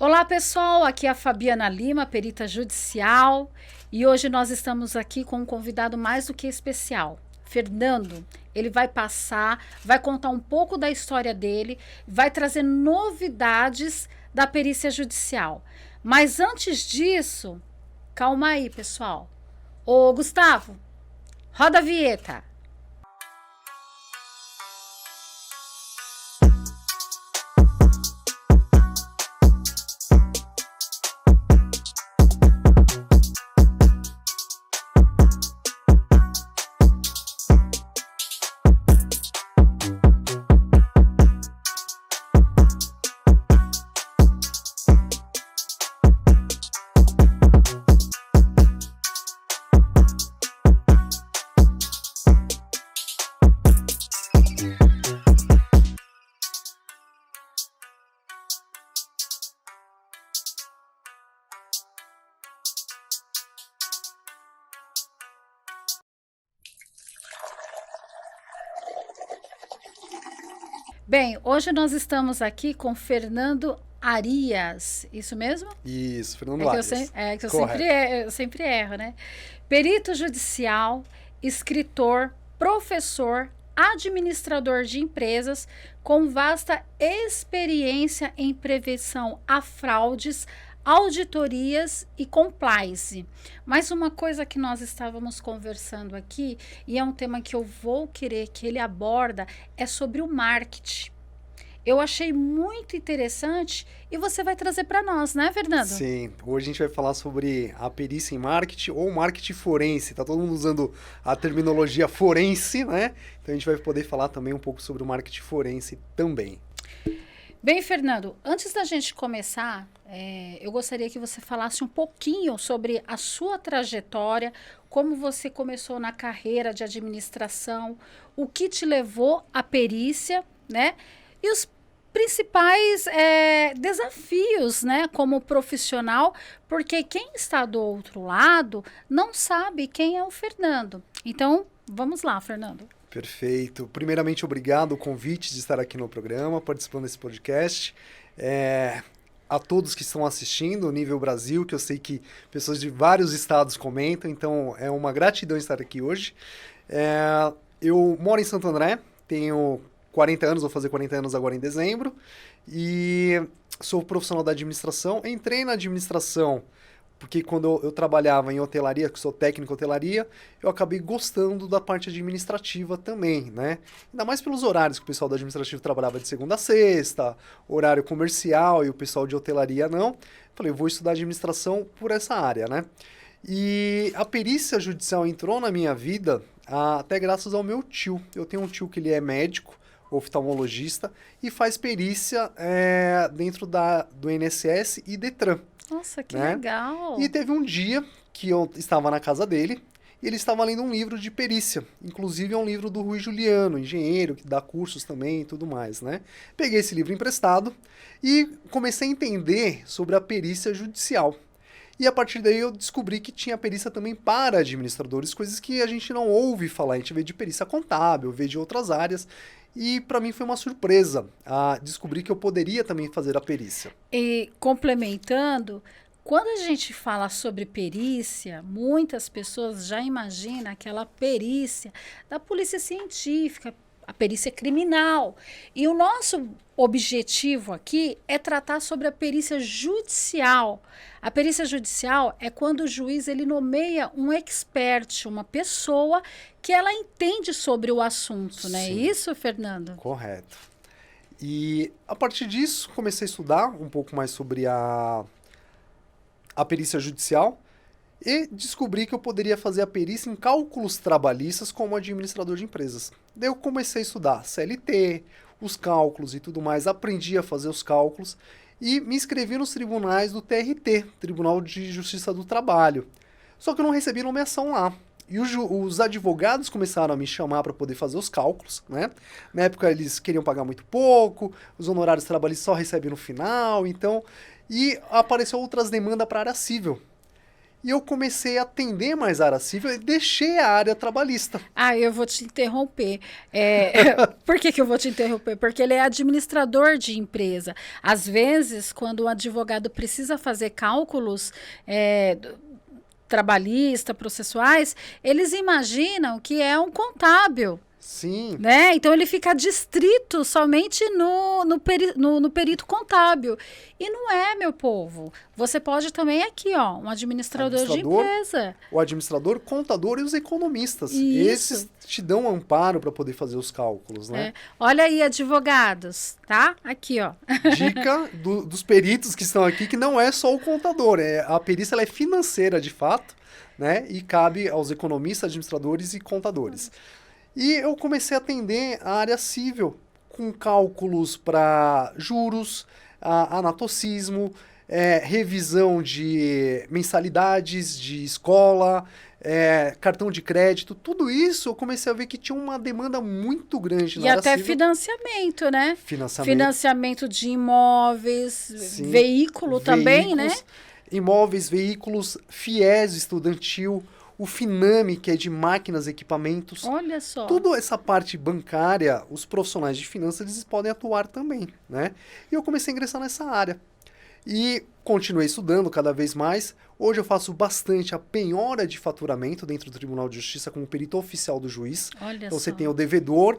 Olá, pessoal. Aqui é a Fabiana Lima, perita judicial, e hoje nós estamos aqui com um convidado mais do que especial. Fernando, ele vai contar um pouco da história dele, vai trazer novidades da perícia judicial. Mas antes disso, calma aí, pessoal. Ô, Gustavo, roda a vinheta. Bem, hoje nós estamos aqui com Fernando Arias, isso mesmo? Isso, Fernando É que Arias. eu Correto. eu sempre erro, né? Perito judicial, escritor, professor, administrador de empresas, com vasta experiência em prevenção a fraudes, auditorias e compliance. Mas uma coisa que nós estávamos conversando aqui, e é um tema que eu vou querer que ele aborda, é sobre o marketing. Eu achei muito interessante e você vai trazer para nós, né, Fernando? Sim, hoje a gente vai falar sobre a perícia em marketing ou marketing forense. Tá todo mundo usando a terminologia forense, né? Então a gente vai poder falar também um pouco sobre o marketing forense também. Bem, Fernando, antes da gente começar, eu gostaria que você falasse um pouquinho sobre a sua trajetória, como você começou na carreira de administração, o que te levou à perícia, né? E os principais desafios, né, como profissional, porque quem está do outro lado não sabe quem é o Fernando. Então, vamos lá, Fernando. Perfeito. Primeiramente, obrigado o convite de estar aqui no programa, participando desse podcast. A todos que estão assistindo, nível Brasil, que eu sei que pessoas de vários estados comentam, então é uma gratidão estar aqui hoje. Eu moro em Santo André, tenho 40 anos, vou fazer 40 anos agora em dezembro, e sou profissional da administração. Entrei na administração porque quando eu trabalhava em hotelaria, que sou técnico em hotelaria, eu acabei gostando da parte administrativa também, né? Ainda mais pelos horários que o pessoal do administrativo trabalhava de segunda a sexta, horário comercial, e o pessoal de hotelaria não. Falei, vou estudar administração por essa área, né? E a perícia judicial entrou na minha vida até graças ao meu tio. Eu tenho um tio que ele é médico, oftalmologista, e faz perícia dentro do INSS e Detran. Nossa, que Né? legal! E teve um dia que eu estava na casa dele e ele estava lendo um livro de perícia. Inclusive é um livro do Rui Juliano, engenheiro, que dá cursos também e tudo mais, né? Peguei esse livro emprestado e comecei a entender sobre a perícia judicial. E a partir daí eu descobri que tinha perícia também para administradores, coisas que a gente não ouve falar. A gente vê de perícia contábil, vê de outras áreas. E para mim foi uma surpresa descobrir que eu poderia também fazer a perícia. E complementando, quando a gente fala sobre perícia, muitas pessoas já imaginam aquela perícia da polícia científica, a perícia criminal. E o nosso objetivo aqui é tratar sobre a perícia judicial. A perícia judicial é quando o juiz ele nomeia um expert, uma pessoa que ela entende sobre o assunto, não é Sim, isso, Fernando? correto. E a partir disso, comecei a estudar um pouco mais sobre a perícia judicial e descobri que eu poderia fazer a perícia em cálculos trabalhistas como administrador de empresas. Daí eu comecei a estudar CLT, os cálculos e tudo mais, aprendi a fazer os cálculos e me inscrevi nos tribunais do TRT, Tribunal de Justiça do Trabalho. Só que eu não recebi nomeação lá. E os advogados começaram a me chamar para poder fazer os cálculos, né? Na época eles queriam pagar muito pouco, os honorários trabalhistas só recebem no final, então... E apareceu outras demandas para a área civil. E eu comecei a atender mais a área civil e deixei a área trabalhista. Eu vou te interromper. Por que eu vou te interromper? Porque ele é administrador de empresa. Às vezes, quando o advogado precisa fazer cálculos trabalhista, processuais, eles imaginam que é um contábil. Sim. Né? Então, ele fica distrito somente no perito contábil. E não é, meu povo. Você pode também aqui, ó, um administrador de empresa. O administrador, contador e os economistas. Isso. Esses te dão um amparo para poder fazer os cálculos, né? Olha aí, advogados, tá? Aqui, ó. Dica dos peritos que estão aqui, que não é só o contador. A perícia ela é financeira, de fato, né? E cabe aos economistas, administradores e contadores. E eu comecei a atender a área civil, com cálculos para juros, anatocismo, revisão de mensalidades de escola, cartão de crédito, tudo isso eu comecei a ver que tinha uma demanda muito grande na área civil. E até financiamento, né? Financiamento de imóveis, sim, veículo também, né? Imóveis, veículos, FIES estudantil, o Finame, que é de máquinas e equipamentos. Olha só. Toda essa parte bancária, os profissionais de finanças, eles podem atuar também, né? E eu comecei a ingressar nessa área. E continuei estudando cada vez mais. Hoje eu faço bastante a penhora de faturamento dentro do Tribunal de Justiça como perito oficial do juiz. Olha então só. Você tem o devedor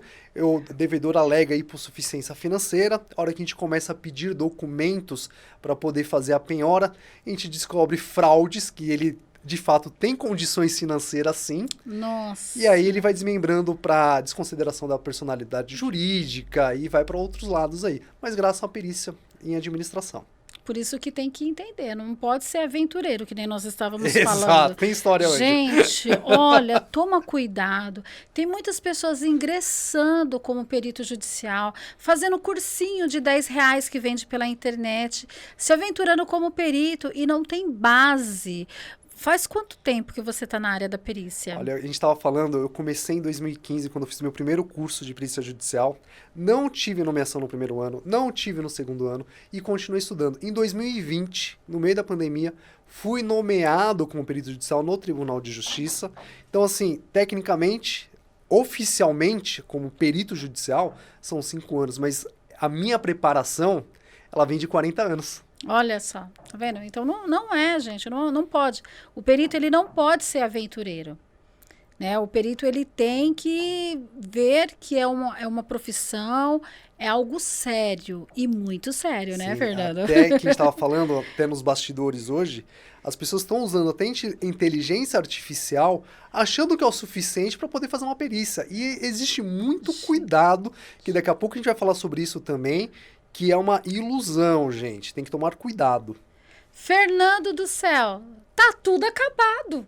alega hipossuficiência financeira. A hora que a gente começa a pedir documentos para poder fazer a penhora, a gente descobre fraudes que ele de fato tem condições financeiras sim. Nossa. E aí ele vai desmembrando para desconsideração da personalidade jurídica e vai para outros lados aí. Mas graças à perícia em administração. Por isso que tem que entender, não pode ser aventureiro, que nem nós estávamos falando. Exato, tem história hoje. Gente, olha, toma cuidado. Tem muitas pessoas ingressando como perito judicial, fazendo cursinho de R$10 que vende pela internet, se aventurando como perito e não tem base. Faz quanto tempo que você está na área da perícia? Olha, a gente estava falando, eu comecei em 2015, quando eu fiz meu primeiro curso de perícia judicial. Não tive nomeação no primeiro ano, não tive no segundo ano e continuei estudando. Em 2020, no meio da pandemia, fui nomeado como perito judicial no Tribunal de Justiça. Então, assim, tecnicamente, oficialmente, como perito judicial, são 5 anos, mas a minha preparação, ela vem de 40 anos. Olha só, tá vendo? Então não é, gente, não pode. O perito, ele não pode ser aventureiro, né? O perito, ele tem que ver que é uma profissão, é algo sério e muito sério, né, Fernando? Até que a gente estava falando, até nos bastidores hoje, as pessoas estão usando até inteligência artificial achando que é o suficiente para poder fazer uma perícia. E existe muito cuidado, que daqui a pouco a gente vai falar sobre isso também, que é uma ilusão, gente. Tem que tomar cuidado. Fernando do céu, tá tudo acabado.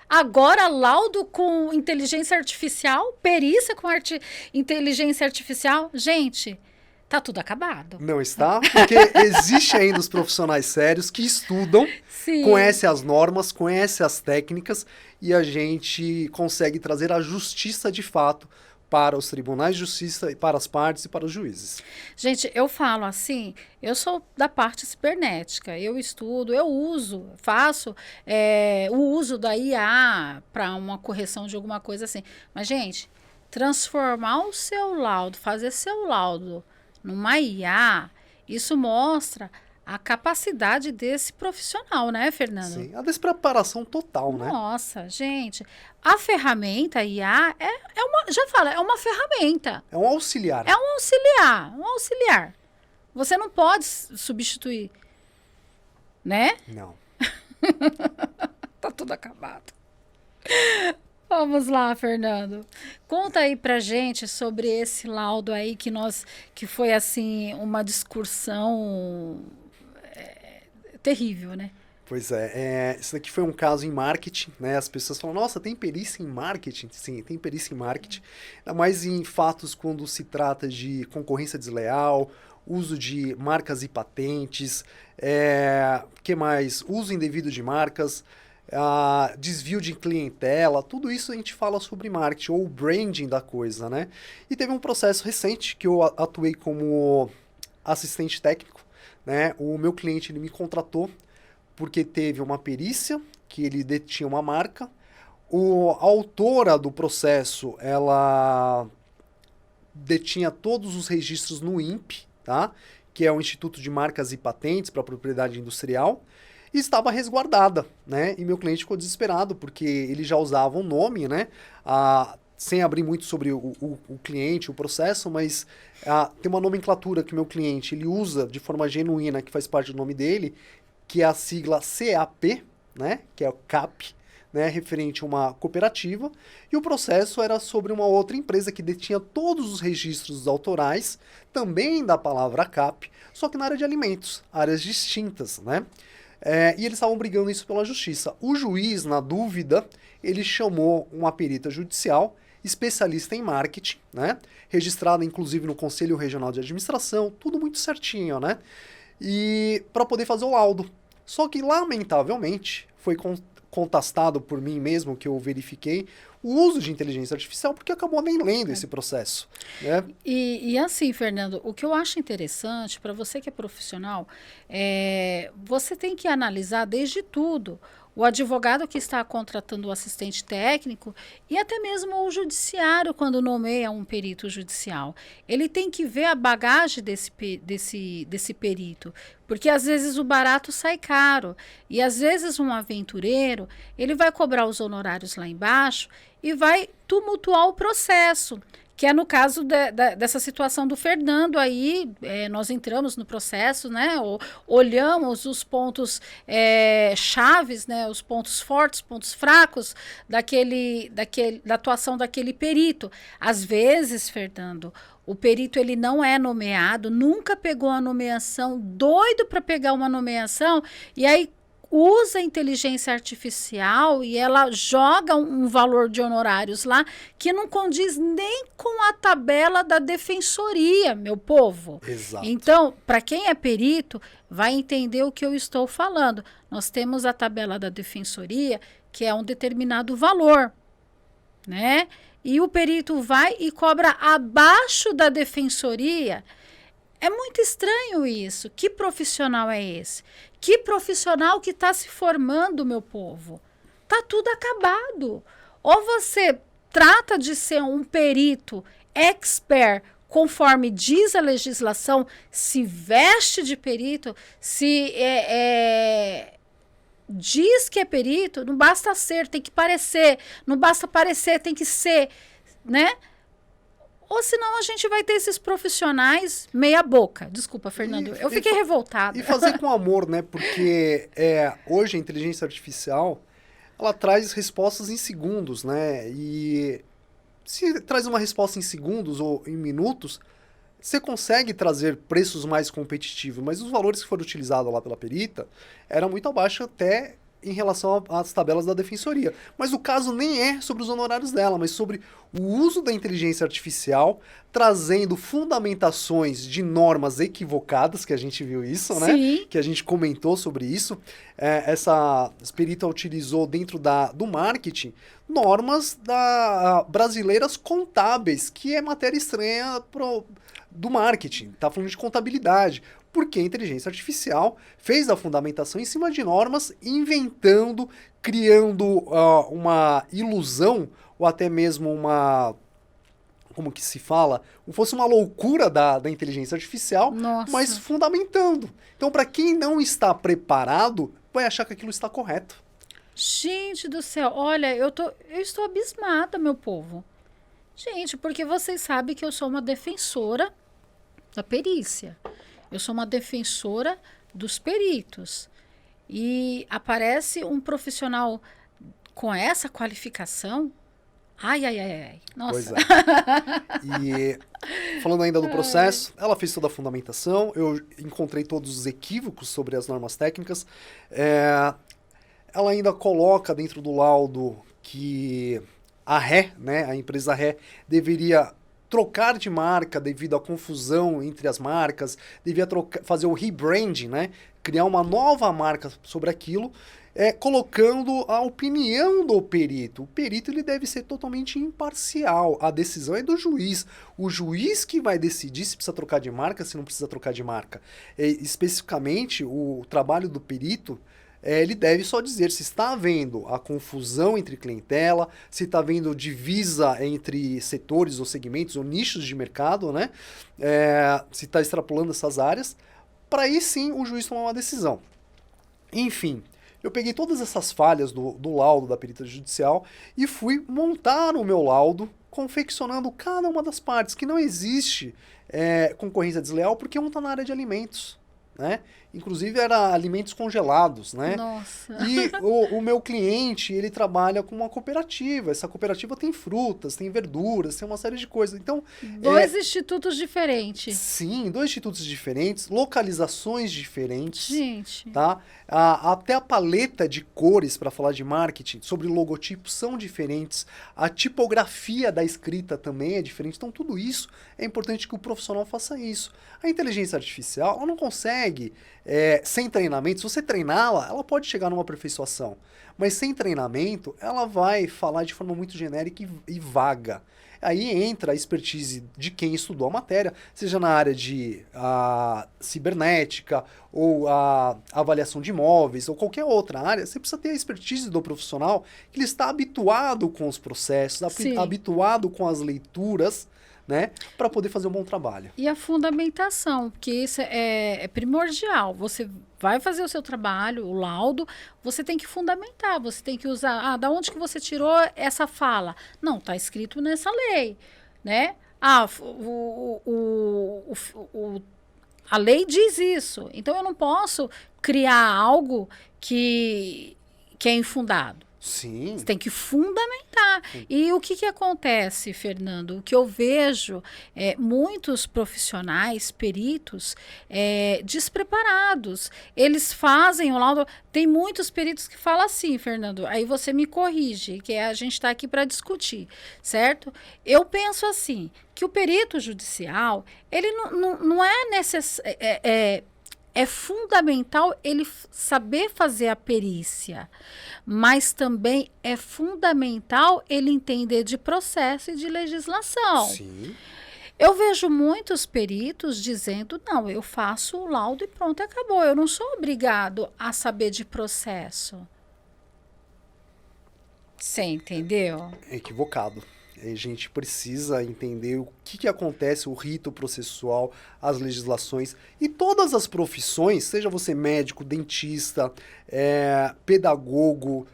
Agora, laudo com inteligência artificial, perícia com inteligência artificial. Gente, tá tudo acabado. Não está? Porque existe ainda os profissionais sérios que estudam, Sim. Conhecem as normas, conhecem as técnicas e a gente consegue trazer a justiça de fato para os tribunais de justiça, para as partes e para os juízes. Gente, eu falo assim, eu sou da parte cibernética, eu estudo, eu uso, faço o uso da IA para uma correção de alguma coisa assim. Mas, gente, transformar o seu laudo, fazer seu laudo numa IA, isso mostra a capacidade desse profissional, né, Fernando? Sim, a despreparação total, né? Nossa, gente, a ferramenta IA é uma ferramenta. É um auxiliar. É um auxiliar. Você não pode substituir, né? Não. Tá tudo acabado. Vamos lá, Fernando. Conta aí pra gente sobre esse laudo aí que foi assim uma discussão terrível, né? Pois isso daqui foi um caso em marketing, né? As pessoas falam, nossa, tem perícia em marketing? Sim, tem perícia em marketing. Ainda mais em fatos quando se trata de concorrência desleal, uso de marcas e patentes, que mais? Uso indevido de marcas, desvio de clientela, tudo isso a gente fala sobre marketing, ou branding da coisa, né? E teve um processo recente que eu atuei como assistente técnico, né? O meu cliente ele me contratou porque teve uma perícia que ele detinha uma marca. A autora do processo, ela detinha todos os registros no INPE, tá? Que é o Instituto de Marcas e Patentes para a Propriedade Industrial, e estava resguardada, né? E meu cliente ficou desesperado, porque ele já usava um nome, né? Sem abrir muito sobre o cliente, o processo, mas tem uma nomenclatura que o meu cliente ele usa de forma genuína, que faz parte do nome dele, que é a sigla CAP, né? Que é o CAP, né, referente a uma cooperativa, e o processo era sobre uma outra empresa que detinha todos os registros autorais, também da palavra CAP, só que na área de alimentos, áreas distintas, né? E eles estavam brigando isso pela justiça. O juiz, na dúvida, ele chamou uma perita judicial, especialista em marketing, né? Registrada inclusive no Conselho Regional de Administração, tudo muito certinho, né? E para poder fazer o laudo. Só que, lamentavelmente, foi contestado por mim mesmo, que eu verifiquei, o uso de inteligência artificial, porque acabou nem lendo esse processo. Né? E assim, Fernando, o que eu acho interessante, para você que é profissional, você tem que analisar desde tudo. O advogado que está contratando o assistente técnico e até mesmo o judiciário, quando nomeia um perito judicial. Ele tem que ver a bagagem desse perito, porque às vezes o barato sai caro. E às vezes um aventureiro, ele vai cobrar os honorários lá embaixo e vai tumultuar o processo. Que é no caso dessa situação do Fernando aí, nós entramos no processo, né, olhamos os pontos chaves, né, os pontos fortes, pontos fracos da atuação daquele perito. Às vezes, Fernando, o perito ele não é nomeado, nunca pegou a nomeação, doido para pegar uma nomeação, e aí usa a inteligência artificial e ela joga um valor de honorários lá que não condiz nem com a tabela da defensoria, meu povo. Exato. Então, para quem é perito, vai entender o que eu estou falando. Nós temos a tabela da defensoria, que é um determinado valor, né? E o perito vai e cobra abaixo da defensoria. É muito estranho isso. Que profissional é esse? Que profissional que está se formando, meu povo? Tá tudo acabado. Ou você trata de ser um perito expert, conforme diz a legislação, se veste de perito, se diz que é perito, não basta ser, tem que parecer. Não basta parecer, tem que ser, né? Ou senão a gente vai ter esses profissionais meia boca. Desculpa, Fernando. Eu fiquei revoltada. E fazer com amor, né? Porque hoje a inteligência artificial, ela traz respostas em segundos, né? E se traz uma resposta em segundos ou em minutos, você consegue trazer preços mais competitivos. Mas os valores que foram utilizados lá pela perita eram muito abaixo até em relação às tabelas da defensoria. Mas o caso nem é sobre os honorários dela, mas sobre o uso da inteligência artificial, trazendo fundamentações de normas equivocadas, que a gente viu isso, né? Sim. Que a gente comentou sobre isso. Essa perita utilizou dentro do marketing normas brasileiras contábeis, que é matéria estranha do marketing. Tá falando de contabilidade. Porque a inteligência artificial fez a fundamentação em cima de normas, inventando, criando uma ilusão, ou até mesmo como que se fala? Fosse uma loucura da inteligência artificial, Nossa. Mas fundamentando. Então, para quem não está preparado, vai achar que aquilo está correto. Gente do céu, olha, eu estou abismada, meu povo. Gente, porque vocês sabem que eu sou uma defensora da perícia. Eu sou uma defensora dos peritos. E aparece um profissional com essa qualificação. Ai. Nossa. Pois é. E falando ainda do processo, ela fez toda a fundamentação. Eu encontrei todos os equívocos sobre as normas técnicas. Ela ainda coloca dentro do laudo que a Ré, né, a empresa Ré, deveria trocar de marca devido à confusão entre as marcas, devia fazer o rebranding, né? Criar uma nova marca sobre aquilo, colocando a opinião do perito. O perito ele deve ser totalmente imparcial. A decisão é do juiz. O juiz que vai decidir se precisa trocar de marca, se não precisa trocar de marca. Especificamente, o trabalho do perito ele deve só dizer se está havendo a confusão entre clientela, se está havendo divisa entre setores ou segmentos ou nichos de mercado, né? Se está extrapolando essas áreas, para aí sim o juiz tomar uma decisão. Enfim, eu peguei todas essas falhas do laudo da perita judicial e fui montar o meu laudo confeccionando cada uma das partes, que não existe concorrência desleal porque um está na área de alimentos, né? Inclusive era alimentos congelados, né? Nossa. E o meu cliente, ele trabalha com uma cooperativa. Essa cooperativa tem frutas, tem verduras, tem uma série de coisas. Então, Dois institutos diferentes. sim, 2 institutos diferentes, localizações diferentes. Gente. Tá? Até a paleta de cores para falar de marketing, sobre logotipos, são diferentes. A tipografia da escrita também é diferente. Então, tudo isso é importante que o profissional faça isso. A inteligência artificial, ela não consegue, sem treinamento, se você treiná-la, ela pode chegar numa aperfeiçoação. Mas sem treinamento, ela vai falar de forma muito genérica e vaga. Aí entra a expertise de quem estudou a matéria, seja na área de cibernética, ou a avaliação de imóveis, ou qualquer outra área. Você precisa ter a expertise do profissional, que ele está habituado com os processos, habituado com as leituras, né, para poder fazer um bom trabalho. E a fundamentação, que isso é primordial. Você vai fazer o seu trabalho, o laudo, você tem que fundamentar, você tem que usar, da onde que você tirou essa fala? Não, está escrito nessa lei, né? A lei diz isso, então eu não posso criar algo que é infundado. Sim. Você tem que fundamentar. Sim. E o que acontece, Fernando? O que eu vejo muitos profissionais, peritos, despreparados. Eles fazem o laudo. Tem muitos peritos que falam assim, Fernando, aí você me corrige, que a gente está aqui para discutir, certo? Eu penso assim, que o perito judicial, ele não é necessário... É fundamental ele saber fazer a perícia, mas também é fundamental ele entender de processo e de legislação. Sim. Eu vejo muitos peritos dizendo, não, eu faço o laudo e pronto, acabou. Eu não sou obrigado a saber de processo. Você entendeu? É equivocado. A gente precisa entender o que acontece, o rito processual, as legislações e todas as profissões, seja você médico, dentista, pedagogo,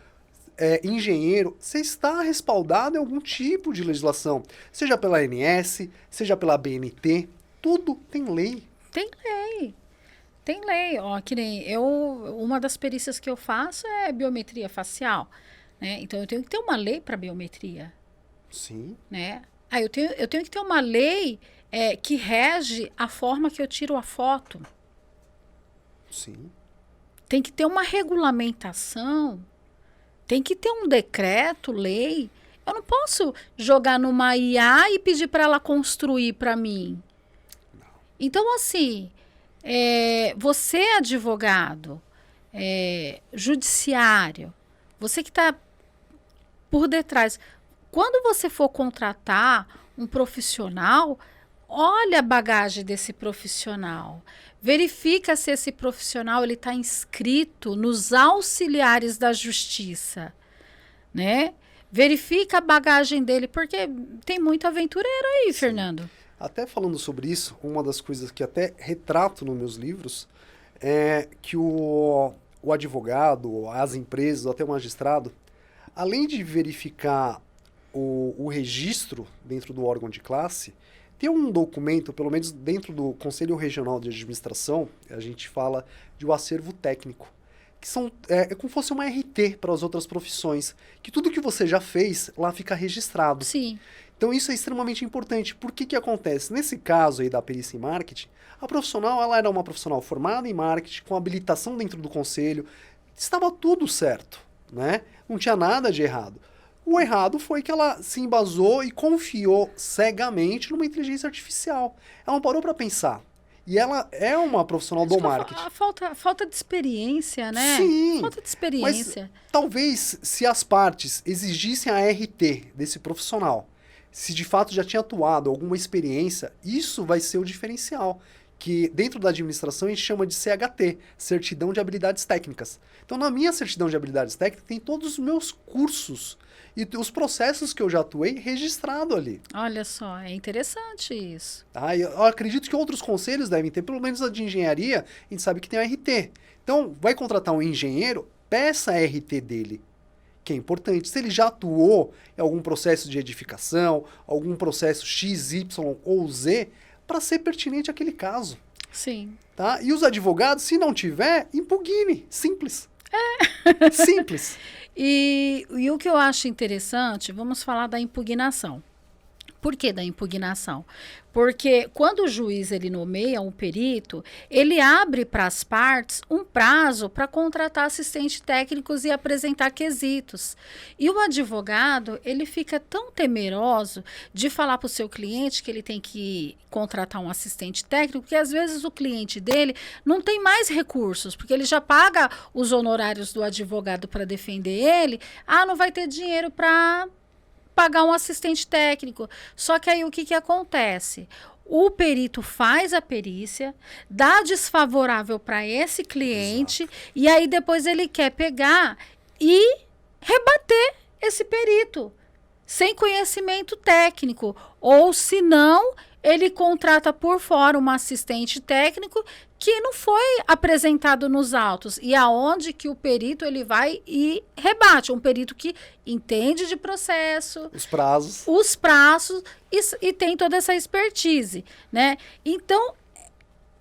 engenheiro, você está respaldado em algum tipo de legislação, seja pela ANS, seja pela ABNT, tudo tem lei. Tem lei. Tem lei. Ó, que nem uma das perícias que eu faço é biometria facial, né? Então eu tenho que ter uma lei para biometria. Sim. Né? Eu tenho que ter uma lei que rege a forma que eu tiro a foto. Sim. Tem que ter uma regulamentação. Tem que ter um decreto, lei. Eu não posso jogar numa IA e pedir para ela construir para mim. Não. Então, assim, você é advogado, judiciário, você que está por detrás... Quando você for contratar um profissional, olha a bagagem desse profissional. Verifica se esse profissional está inscrito nos auxiliares da justiça, né? Verifica a bagagem dele, porque tem muito aventureiro aí, sim, Fernando. Até falando sobre isso, uma das coisas que até retrato nos meus livros é que o advogado, as empresas, até o magistrado, além de verificar o registro dentro do órgão de classe, tem um documento, pelo menos dentro do Conselho Regional de Administração, a gente fala de um acervo técnico, que são como se fosse uma RT para as outras profissões, que tudo que você já fez lá fica registrado. Sim. Então isso é extremamente importante. Por que acontece? Nesse caso aí da perícia em marketing, a profissional ela era uma profissional formada em marketing, com habilitação dentro do conselho, estava tudo certo, né? Não tinha nada de errado. O errado foi que ela se embasou e confiou cegamente numa inteligência artificial. Ela não parou para pensar. E ela é uma profissional do marketing. A falta de experiência, né? Sim. Falta de experiência. Mas talvez se as partes exigissem a RT desse profissional, se de fato já tinha atuado alguma experiência, isso vai ser o diferencial. que dentro da administração a gente chama de CHT, Certidão de Habilidades Técnicas. Então, na minha certidão de habilidades técnicas, tem todos os meus cursos e os processos que eu já atuei registrado ali. Olha só, é interessante isso. Tá? Eu acredito que outros conselhos devem ter, pelo menos a de engenharia, a gente sabe que tem o RT. Então, vai contratar um engenheiro, peça a RT dele, que é importante. Se ele já atuou em algum processo de edificação, algum processo X, Y ou Z, para ser pertinente àquele caso. Sim. Tá? E os advogados, se não tiver, impugne. Simples. Simples. E o que eu acho interessante, vamos falar da impugnação. Por que da impugnação? Porque quando o juiz ele nomeia um perito, ele abre para as partes um prazo para contratar assistentes técnicos e apresentar quesitos. E o advogado, ele fica tão temeroso de falar para o seu cliente que ele tem que contratar um assistente técnico, que às vezes o cliente dele não tem mais recursos, porque ele já paga os honorários do advogado para defender ele, não vai ter dinheiro para pagar um assistente técnico. Só que aí o que acontece? O perito faz a perícia, dá desfavorável para esse cliente, exato, e aí depois ele quer pegar e rebater esse perito, sem conhecimento técnico. Ou se não, ele contrata por fora um assistente técnico que não foi apresentado nos autos. E aonde que o perito ele vai e rebate. Um perito que entende de processo. Os prazos e tem toda essa expertise, né? Então,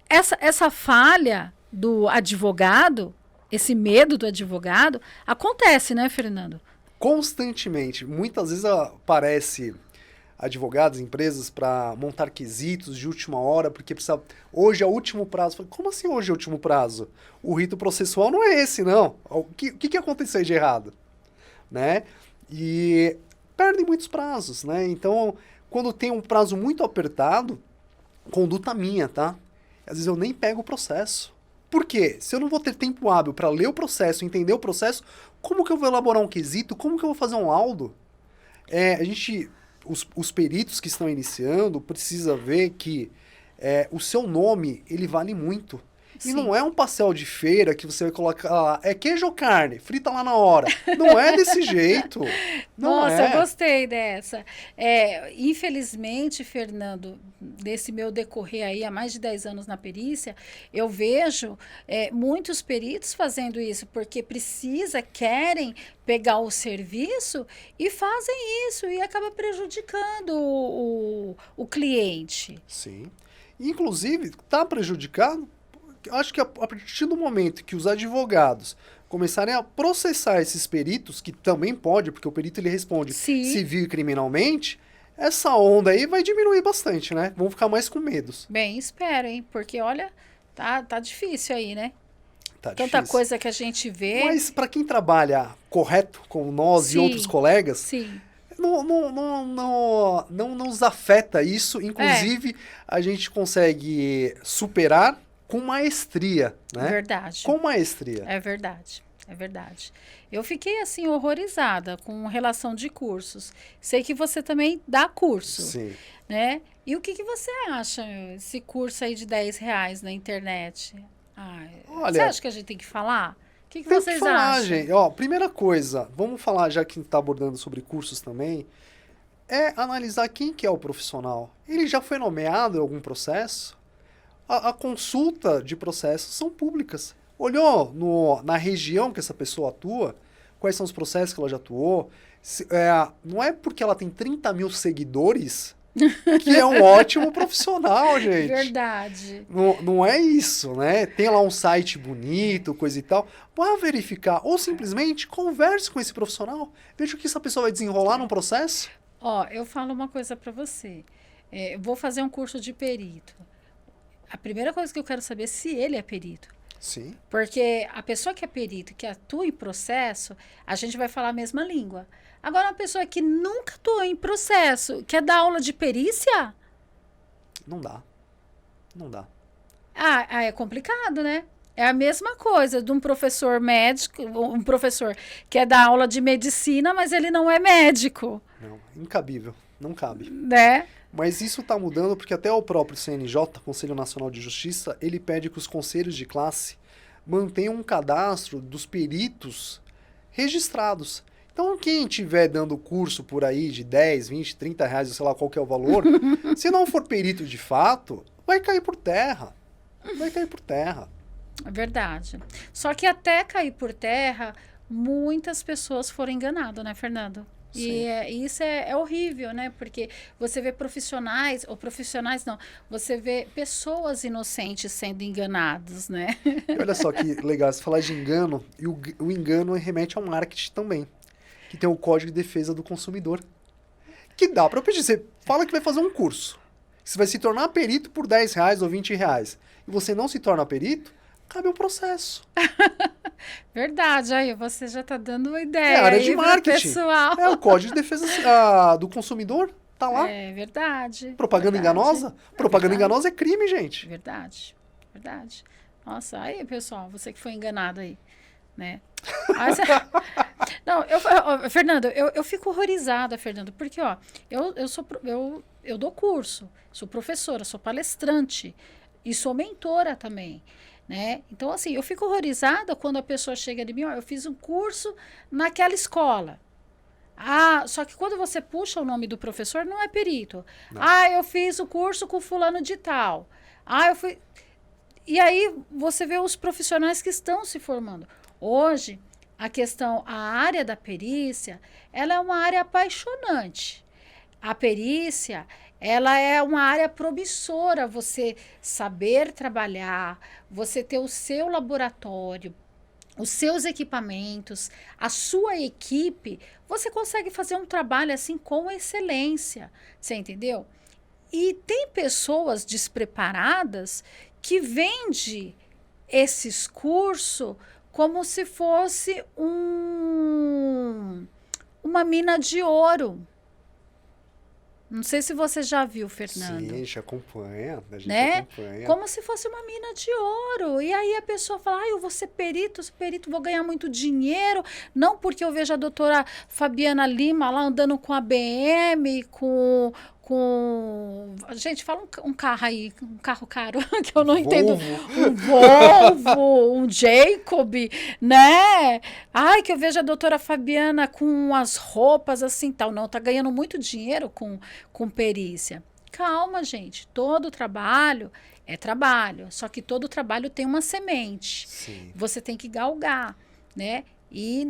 essa falha do advogado, esse medo do advogado, acontece, né, Fernando? Constantemente. Muitas vezes aparece advogados, empresas, para montar quesitos de última hora, porque precisa... Hoje é o último prazo. Como assim hoje é o último prazo? O rito processual não é esse, não. O que aconteceu de errado? Né? E perdem muitos prazos, né? Então, quando tem um prazo muito apertado, conduta minha, tá? Às vezes eu nem pego o processo. Por quê? Se eu não vou ter tempo hábil para ler o processo, entender o processo, como que eu vou elaborar um quesito? Como que eu vou fazer um laudo? Os peritos que estão iniciando precisa ver que o seu nome, ele vale muito. Sim. E não é um pastel de feira que você vai colocar lá, é queijo ou carne, frita lá na hora. Não é desse jeito. Nossa, eu gostei dessa. Infelizmente, Fernando, desse meu decorrer aí há mais de 10 anos na perícia, eu vejo muitos peritos fazendo isso, porque querem pegar o serviço e fazem isso e acaba prejudicando o cliente. Sim. Inclusive, está prejudicando. Acho que a partir do momento que os advogados começarem a processar esses peritos, que também pode, porque o perito ele responde civil e criminalmente, essa onda aí vai diminuir bastante, né? Vão ficar mais com medos. Bem, espero, hein? Porque, olha, tá difícil aí, né? Tá Tanta difícil. coisa que a gente vê. Mas para quem trabalha correto, como nós e outros colegas, não nos afeta isso. Inclusive, a gente consegue superar com maestria, né? Verdade. Com maestria. É verdade, é verdade. Eu fiquei, assim, horrorizada com relação de cursos. Sei que você também dá curso. Sim. Né? E o que você acha, esse curso aí de R$10 na internet? Olha, você acha que a gente tem que falar? O que vocês acham? Gente. Primeira coisa, vamos falar, já que está abordando sobre cursos também, é analisar quem que é o profissional. Ele já foi nomeado em algum processo? A consulta de processos são públicas. Olhou na região que essa pessoa atua, quais são os processos que ela já atuou. Não é porque ela tem 30 mil seguidores que é um ótimo profissional, gente. Verdade. Não é isso, né? Tem lá um site bonito, coisa e tal. Vá verificar. Ou simplesmente converse com esse profissional. Veja o que essa pessoa vai desenrolar num processo. Eu falo uma coisa para você. Eu vou fazer um curso de perito. A primeira coisa que eu quero saber é se ele é perito. Sim. Porque a pessoa que é perito, que atua em processo, a gente vai falar a mesma língua. Agora, uma pessoa que nunca atuou em processo, quer dar aula de perícia? Não dá. Não dá. É complicado, né? É a mesma coisa de um professor médico, um professor que quer dar aula de medicina, mas ele não é médico. Não, incabível. Não cabe. Né? Mas isso está mudando porque até o próprio CNJ, Conselho Nacional de Justiça, ele pede que os conselhos de classe mantenham um cadastro dos peritos registrados. Então, quem estiver dando curso por aí de 10, 20, 30 reais, sei lá qual que é o valor, se não for perito de fato, vai cair por terra. Vai cair por terra. É verdade. Só que até cair por terra, muitas pessoas foram enganadas, né, Fernando? Sim. E isso é horrível, né? Porque você vê profissionais, ou profissionais não, você vê pessoas inocentes sendo enganadas, né? E olha só que legal, você falar de engano, e o engano remete ao marketing também, que tem o Código de Defesa do Consumidor, que dá para pedir. Você fala que vai fazer um curso, você vai se tornar perito por 10 reais ou 20 reais, e você não se torna perito, cabe um processo. Verdade, aí você já tá dando uma É ideia área aí de pro marketing. pessoal. É o Código de Defesa do Consumidor, tá lá. É verdade. Propaganda verdade. enganosa? Propaganda verdade. enganosa é crime, gente. Verdade, verdade. Nossa, aí, pessoal, você que foi enganado aí, né? Aí você- Não, Fernando, eu fico horrorizada, Fernando, porque, ó, eu dou curso, sou professora, sou palestrante e sou mentora também, né? Então, assim, eu fico horrorizada quando a pessoa chega de mim, ó, eu fiz um curso naquela escola. Ah, só que quando você puxa o nome do professor, não é perito. Não. Ah, eu fiz o curso com fulano de tal. Ah, eu fui. E aí você vê os profissionais que estão se formando. Hoje, a área da perícia, ela é uma área apaixonante. A perícia, ela é uma área promissora, você saber trabalhar, você ter o seu laboratório, os seus equipamentos, a sua equipe, você consegue fazer um trabalho assim com excelência, você entendeu? E tem pessoas despreparadas que vendem esses cursos como se fosse uma mina de ouro. Não sei se você já viu, Fernando. Sim, a gente acompanha, a gente Né? acompanha. Como se fosse uma mina de ouro. E aí a pessoa fala, eu vou ser perito, sou perito, vou ganhar muito dinheiro. Não porque eu vejo a doutora Fabiana Lima lá andando com a BM, com... Gente, fala um carro aí, um carro caro, que eu não entendo. Um Volvo, um Jacob, né? Ai, que eu vejo a doutora Fabiana com as roupas assim, tal. Não, tá ganhando muito dinheiro com perícia. Calma, gente. Todo trabalho é trabalho. Só que todo trabalho tem uma semente. Sim. Você tem que galgar, né? E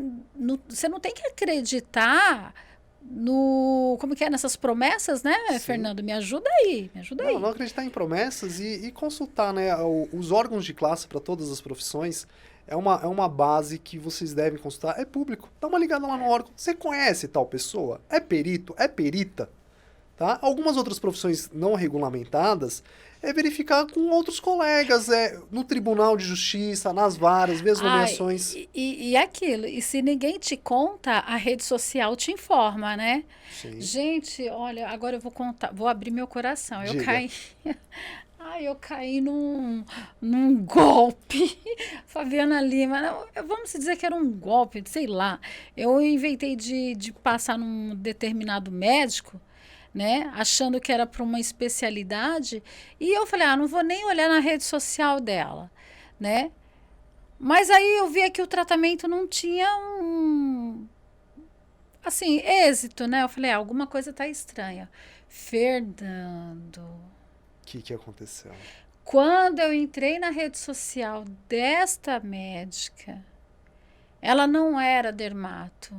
você não tem que acreditar como que é, nessas promessas, né, Sim. Fernando? Me ajuda aí, me ajuda aí. Não acreditar em promessas e consultar, né? Os órgãos de classe para todas as profissões é uma base que vocês devem consultar. É público. Dá uma ligada lá no órgão. Você conhece tal pessoa? É perito? É perita? Tá? Algumas outras profissões não regulamentadas é verificar com outros colegas, no Tribunal de Justiça, nas varas, ver as nomeações. E aquilo, e se ninguém te conta, a rede social te informa, né? Sim. Gente, olha, agora eu vou contar, vou abrir meu coração. Diga. Eu caí num golpe. Fabiana Lima, vamos dizer que era um golpe, sei lá. Eu inventei de passar num determinado médico, né, achando que era para uma especialidade, e eu falei, não vou nem olhar na rede social dela, né? Mas aí eu vi que o tratamento não tinha assim, êxito, né? Eu falei, alguma coisa tá estranha. Fernando, O que aconteceu? quando eu entrei na rede social desta médica, ela não era dermato,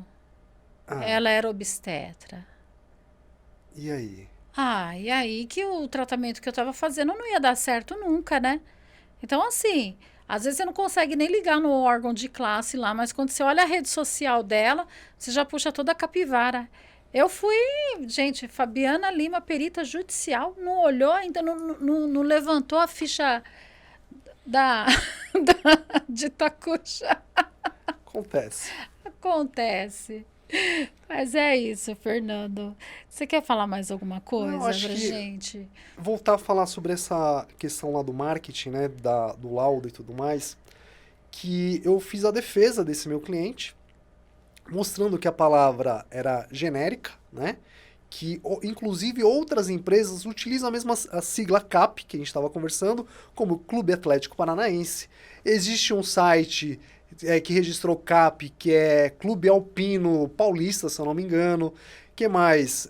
ela era obstetra. E aí? E aí que o tratamento que eu estava fazendo não ia dar certo nunca, né? Então, assim, às vezes você não consegue nem ligar no órgão de classe lá, mas quando você olha a rede social dela, você já puxa toda a capivara. Eu fui, gente, Fabiana Lima, perita judicial, não olhou ainda, não levantou a ficha de Itacuja. Acontece. Mas é isso, Fernando. Você quer falar mais alguma coisa pra gente? Voltar a falar sobre essa questão lá do marketing, né, do laudo e tudo mais, que eu fiz a defesa desse meu cliente, mostrando que a palavra era genérica, né, que, inclusive, outras empresas utilizam a mesma a sigla CAP, que a gente estava conversando, como Clube Atlético Paranaense. Existe um site que registrou CAP, que é Clube Alpino Paulista, se eu não me engano. Que mais?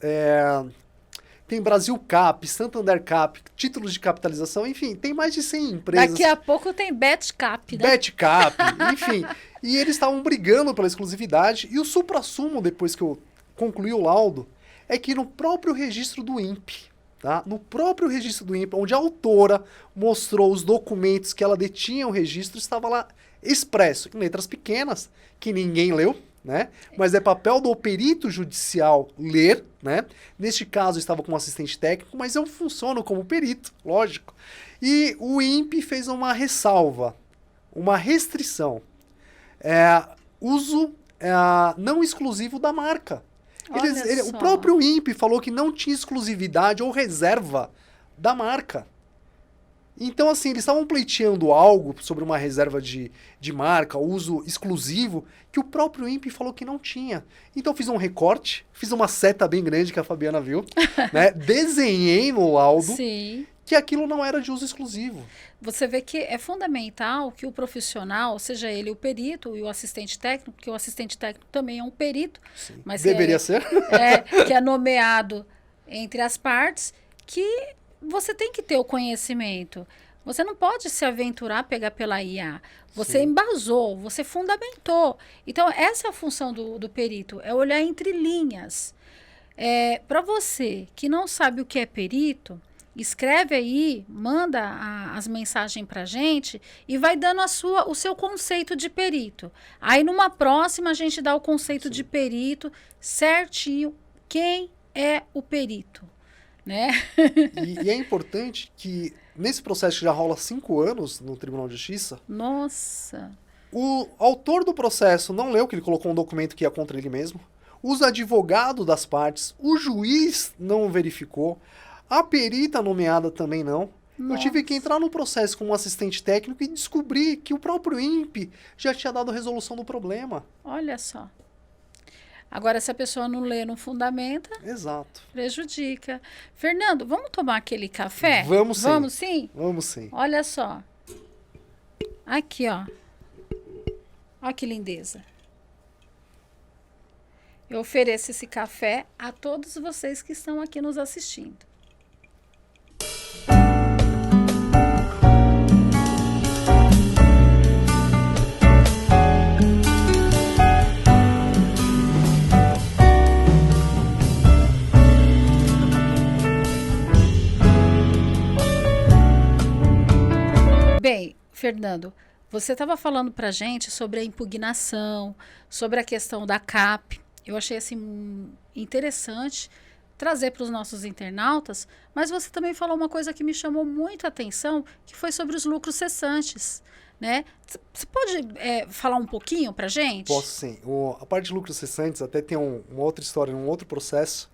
Tem Brasil Cap, Santander Cap, títulos de capitalização, enfim, tem mais de 100 empresas. Daqui a pouco tem BetCap, né? BetCap, enfim. E eles estavam brigando pela exclusividade, e o suprassumo, depois que eu concluí o laudo, é que no próprio registro do INPE, tá? No próprio registro do INPE, onde a autora mostrou os documentos que ela detinha o registro, estava lá expresso, em letras pequenas, que ninguém leu, né? Mas é papel do perito judicial ler, né? Neste caso estava com um assistente técnico, mas eu funciono como perito, lógico. E o INPE fez uma ressalva, uma restrição. Uso não exclusivo da marca. O próprio INPE falou que não tinha exclusividade ou reserva da marca. Então, assim, eles estavam pleiteando algo sobre uma reserva de marca, uso exclusivo, que o próprio INPE falou que não tinha. Então, eu fiz um recorte, fiz uma seta bem grande que a Fabiana viu, né? Desenhei no laudo que aquilo não era de uso exclusivo. Você vê que é fundamental que o profissional, seja ele o perito e o assistente técnico, porque o assistente técnico também é um perito, mas deveria ser. Que é nomeado entre as partes, que você tem que ter o conhecimento. Você não pode se aventurar a pegar pela IA. Você embasou, você fundamentou. Então, essa é a função do perito, é olhar entre linhas. Para você que não sabe o que é perito, escreve aí, manda as mensagens para a gente e vai dando o seu conceito de perito. Aí, numa próxima, a gente dá o conceito de perito certinho. Quem é o perito? Né? E é importante que, nesse processo que já rola 5 anos no Tribunal de Justiça... Nossa! O autor do processo não leu, que ele colocou um documento que ia contra ele mesmo. Os advogados das partes, o juiz não verificou. A perita nomeada também não. Nossa. Eu tive que entrar no processo como assistente técnico e descobrir que o próprio INPE já tinha dado resolução do problema. Olha só. Agora, se a pessoa não lê, não fundamenta, exato, prejudica. Fernando, vamos tomar aquele café? Vamos sim. Vamos sim? Vamos sim. Olha só. Aqui, ó. Olha que lindeza. Eu ofereço esse café a todos vocês que estão aqui nos assistindo. Bem, Fernando, você estava falando para a gente sobre a impugnação, sobre a questão da CAP. Eu achei assim interessante trazer para os nossos internautas, mas você também falou uma coisa que me chamou muito a atenção, que foi sobre os lucros cessantes, né? Você pode falar um pouquinho para a gente? Posso sim. A parte de lucros cessantes até tem uma outra história, um outro processo,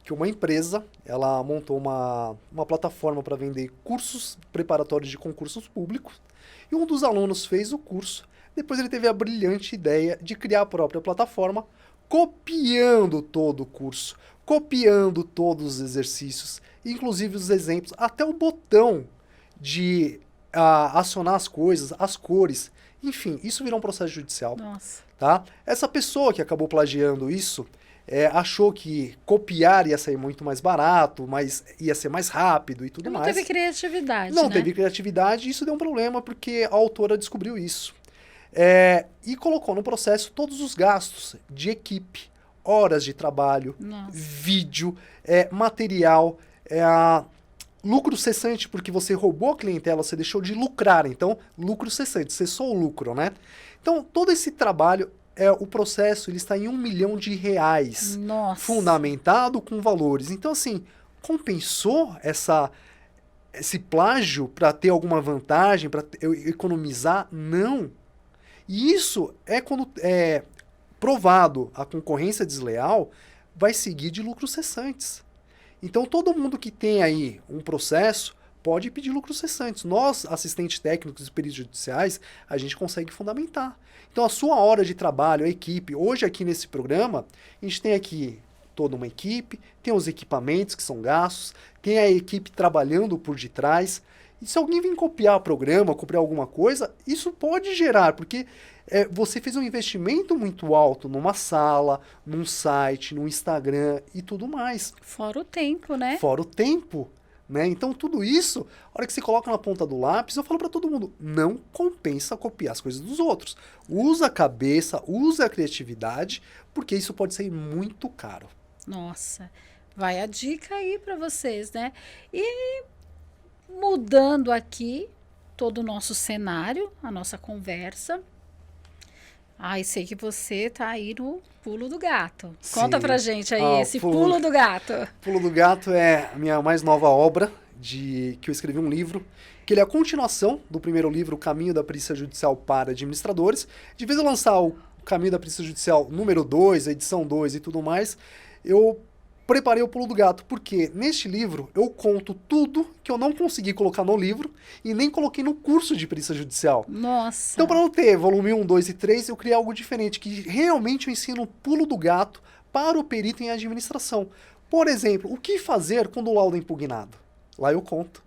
que uma empresa, ela montou uma plataforma para vender cursos preparatórios de concursos públicos, e um dos alunos fez o curso. Depois ele teve a brilhante ideia de criar a própria plataforma, copiando todo o curso, copiando todos os exercícios, inclusive os exemplos, até o botão de acionar as coisas, as cores. Enfim, isso virou um processo judicial. Nossa. Tá? Essa pessoa que acabou plagiando isso, achou que copiar ia sair muito mais barato, mas ia ser mais rápido e tudo mais. Não teve criatividade, Não né? teve criatividade, e isso deu um problema porque a autora descobriu isso. E colocou no processo todos os gastos de equipe, horas de trabalho, vídeo, material, lucro cessante, porque você roubou a clientela, você deixou de lucrar. Então, lucro cessante, cessou o lucro, né? Então, todo esse trabalho... o processo ele está em R$1 milhão. Nossa. Fundamentado com valores. Então, assim, compensou esse plágio para ter alguma vantagem, para economizar? Não. E isso quando é provado a concorrência desleal, vai seguir de lucros cessantes. Então, todo mundo que tem aí um processo pode pedir lucros cessantes. Nós, assistentes técnicos e peritos judiciais, a gente consegue fundamentar. Então, a sua hora de trabalho, a equipe, hoje aqui nesse programa, a gente tem aqui toda uma equipe, tem os equipamentos que são gastos, tem a equipe trabalhando por detrás. E se alguém vir copiar programa, copiar alguma coisa, isso pode gerar, porque você fez um investimento muito alto numa sala, num site, no Instagram e tudo mais. Fora o tempo, né? Fora o tempo, né? Então tudo isso, a hora que você coloca na ponta do lápis, eu falo para todo mundo, não compensa copiar as coisas dos outros. Usa a cabeça, usa a criatividade, porque isso pode sair muito caro. Nossa, vai a dica aí para vocês, né? E mudando aqui todo o nosso cenário, a nossa conversa. Ai, sei que você tá aí no pulo do gato. Conta Sim. pra gente aí, esse pulo do gato. Pulo do Gato é a minha mais nova obra, que eu escrevi um livro, que ele é a continuação do primeiro livro, O Caminho da Perícia Judicial para Administradores. De vez eu lançar o Caminho da Perícia Judicial número 2, a edição 2 e tudo mais, eu preparei o Pulo do Gato, porque neste livro eu conto tudo que eu não consegui colocar no livro e nem coloquei no curso de perícia judicial. Nossa. Então, para não ter volume 1, 2 e 3, eu criei algo diferente, que realmente eu ensino o pulo do gato para o perito em administração. Por exemplo, o que fazer quando o laudo é impugnado? Lá eu conto.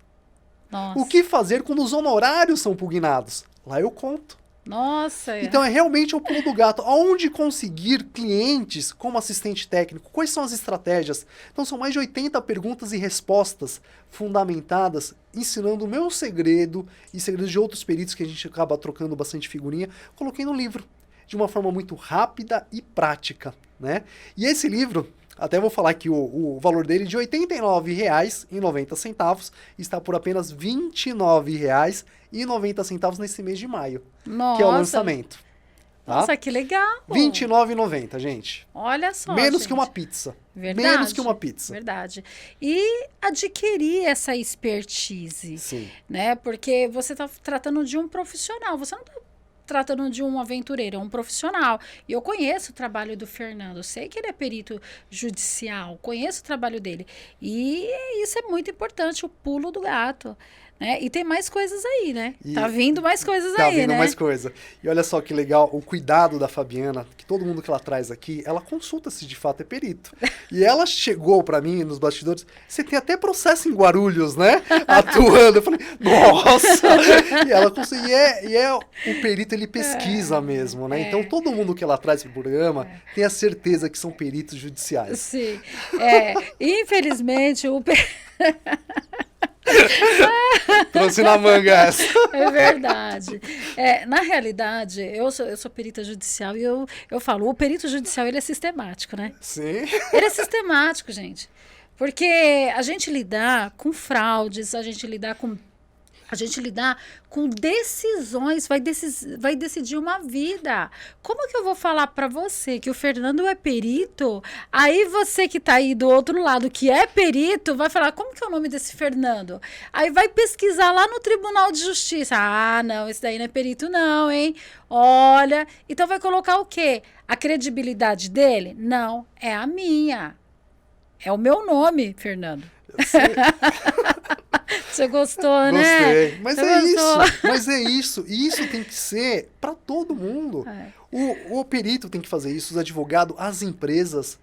Nossa. O que fazer quando os honorários são pugnados? Lá eu conto. Nossa. Então é realmente o pulo do gato. Aonde conseguir clientes como assistente técnico? Quais são as estratégias? Então são mais de 80 perguntas e respostas fundamentadas, ensinando o meu segredo e segredos de outros peritos que a gente acaba trocando bastante figurinha. Coloquei no livro, de uma forma muito rápida e prática, né? E esse livro, até vou falar que o valor dele de R$ 89,90 está por apenas R$ 29,90 nesse mês de maio, Nossa. que é o lançamento. Tá? Nossa, que legal. R$ 29,90, gente. Olha só, Menos gente. que uma pizza. Verdade. Menos que uma pizza. Verdade. E adquirir essa expertise, Sim. né? Porque você está tratando de um profissional, você não está tratando de um aventureiro, é um profissional. E eu conheço o trabalho do Fernando, eu sei que ele é perito judicial, conheço o trabalho dele. E isso é muito importante, o pulo do gato. Né? E tem mais coisas aí, né? Tá vindo mais coisas Tá aí, vindo né? mais coisa. E olha só que legal, o cuidado da Fabiana, que todo mundo que ela traz aqui, ela consulta se de fato é perito. E ela chegou pra mim nos bastidores, você tem até processo em Guarulhos, né? Atuando. Eu falei, nossa! E ela conseguiu. O perito, ele pesquisa mesmo, né? Então todo mundo que ela traz pro programa tem a certeza que são peritos judiciais. Sim. Infelizmente, Trouxe na manga essa. É verdade. Na realidade, eu sou perita judicial e eu falo, o perito judicial ele é sistemático, né? Sim. Ele é sistemático, gente. Porque a gente lidar com fraudes, a gente lidar com decisões, vai decidir uma vida. Como que eu vou falar para você que o Fernando é perito? Aí você que tá aí do outro lado, que é perito, vai falar, como que é o nome desse Fernando? Aí vai pesquisar lá no Tribunal de Justiça. Ah, não, esse daí não é perito não, hein? Olha, então vai colocar o quê? A credibilidade dele? Não, é a minha. É o meu nome, Fernando. Eu sei. Você gostou, né? Gostei. Mas Você é gostou? isso. Mas é isso. E isso tem que ser para todo mundo. O perito tem que fazer isso, os advogados, as empresas.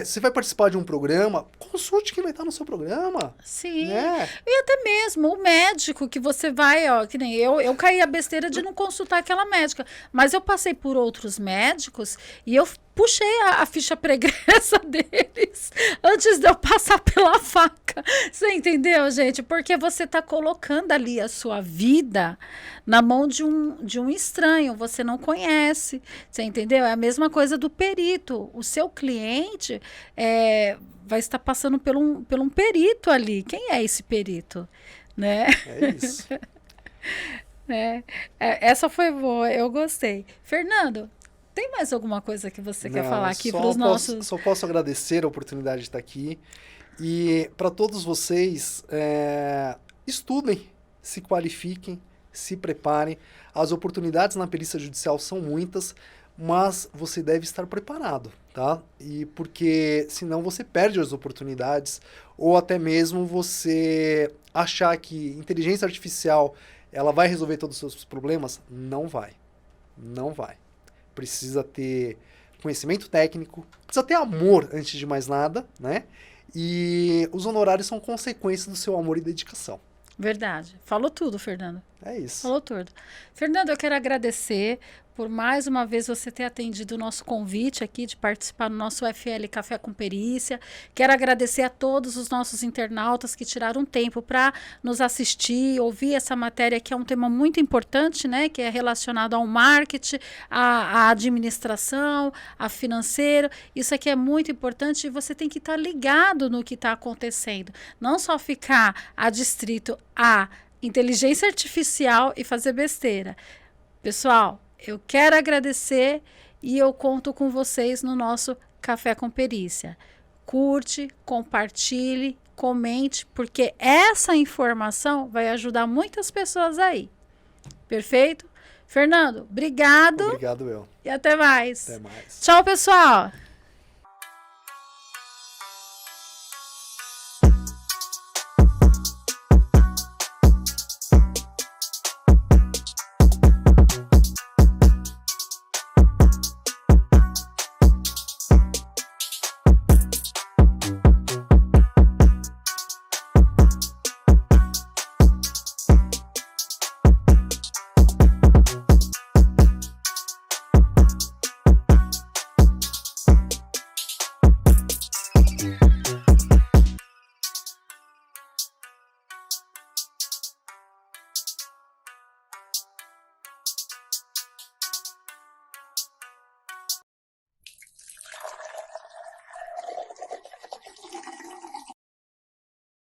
Você vai participar de um programa, consulte quem vai estar no seu programa. Sim. Né? E até mesmo o médico que você vai, ó, que nem eu caí a besteira de não consultar aquela médica. Mas eu passei por outros médicos e eu puxei a ficha pregressa deles antes de eu passar pela faca. Você entendeu, gente? Porque você está colocando ali a sua vida na mão de um estranho, você não conhece. Você entendeu? É a mesma coisa do perito. O seu cliente vai estar passando por um perito ali. Quem é esse perito? Né? É isso. Essa foi boa, eu gostei. Fernando, tem mais alguma coisa que você quer falar aqui para os nossos... Só posso agradecer a oportunidade de estar aqui. E para todos vocês, estudem, se qualifiquem, se preparem. As oportunidades na perícia judicial são muitas, mas você deve estar preparado, tá? E porque senão você perde as oportunidades, ou até mesmo você achar que inteligência artificial ela vai resolver todos os seus problemas. Não vai. Não vai. Precisa ter conhecimento técnico, precisa ter amor antes de mais nada, né? E os honorários são consequência do seu amor e dedicação. Verdade. Falou tudo, Fernando. É isso. Falou tudo. Fernando, eu quero agradecer por mais uma vez você ter atendido o nosso convite aqui de participar no nosso FL Café com Perícia. Quero agradecer a todos os nossos internautas que tiraram tempo para nos assistir, ouvir essa matéria que é um tema muito importante, né? Que é relacionado ao marketing, à administração, a financeiro. Isso aqui é muito importante e você tem que estar ligado no que está acontecendo. Não só ficar adstrito a inteligência artificial e fazer besteira. Pessoal, eu quero agradecer e eu conto com vocês no nosso Café com Perícia. Curte, compartilhe, comente, porque essa informação vai ajudar muitas pessoas aí. Perfeito? Fernando, obrigado. Obrigado, eu. E até mais. Até mais. Tchau, pessoal.